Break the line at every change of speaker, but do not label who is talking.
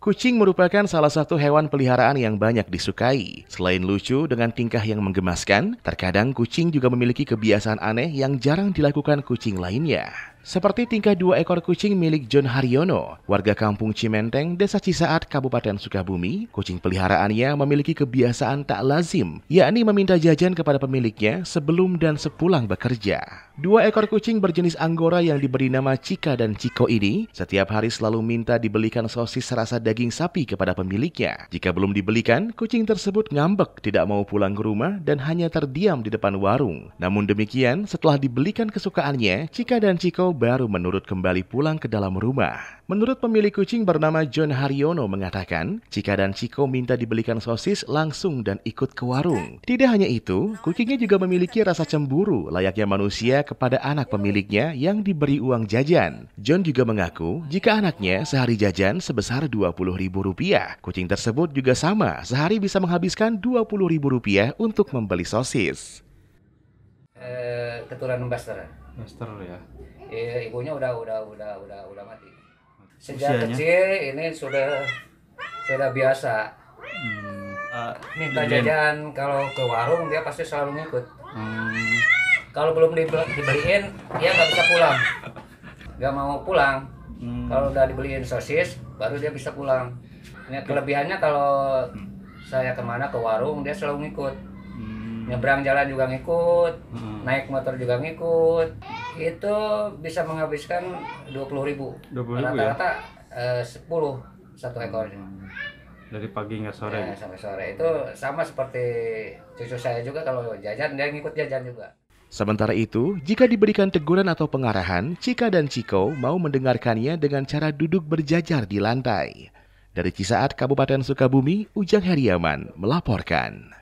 Kucing merupakan salah satu hewan peliharaan yang banyak disukai. Selain lucu dengan tingkah yang menggemaskan, terkadang kucing juga memiliki kebiasaan aneh yang jarang dilakukan kucing lainnya. Seperti tingkah dua ekor kucing milik John Haryono, warga kampung Cimenteng, Desa Cisaat, Kabupaten Sukabumi. Kucing peliharaannya memiliki kebiasaan tak lazim, yakni meminta jajan kepada pemiliknya sebelum dan sepulang bekerja. Dua ekor kucing berjenis Anggora yang diberi nama Cika dan Ciko ini setiap hari selalu minta dibelikan sosis rasa daging sapi kepada pemiliknya. Jika belum dibelikan, kucing tersebut ngambek, tidak mau pulang ke rumah dan hanya terdiam di depan warung. Namun demikian, setelah dibelikan kesukaannya, Cika dan Ciko baru menurut kembali pulang ke dalam rumah. Menurut pemilik kucing bernama John Haryono mengatakan, Cika dan Ciko minta dibelikan sosis langsung dan ikut ke warung. Tidak hanya itu, kucingnya juga memiliki rasa cemburu layaknya manusia kepada anak pemiliknya yang diberi uang jajan. John juga mengaku jika anaknya sehari jajan sebesar Rp20.000. Kucing tersebut juga sama, sehari bisa menghabiskan Rp20.000 untuk membeli sosis.
Keturunan Buster.
Master ya.
Ibunya udah mati. Sejak
Usianya?
kecil ini sudah biasa. Minta
dibeliin.
jajan kalau ke warung dia pasti selalu ngikut.
Hmm,
Kalau belum dibeliin dia nggak bisa pulang. Nggak mau pulang. Kalau udah dibeliin sosis baru dia bisa pulang. Ini kelebihannya kalau saya kemana ke warung dia selalu ngikut. Nyebrang jalan juga ngikut, naik motor juga ngikut. Itu bisa menghabiskan 20.000.
20.000 ya?
Rata-rata 10 satu ekor.
Dari pagi hingga sore.
Ya, sampai sore. Itu sama seperti cucu saya juga, kalau jajan dia ngikut jajan juga.
Sementara itu, jika diberikan teguran atau pengarahan, Cika dan Ciko mau mendengarkannya dengan cara duduk berjajar di lantai. Dari Cisaat, Kabupaten Sukabumi, Ujang Heriaman melaporkan.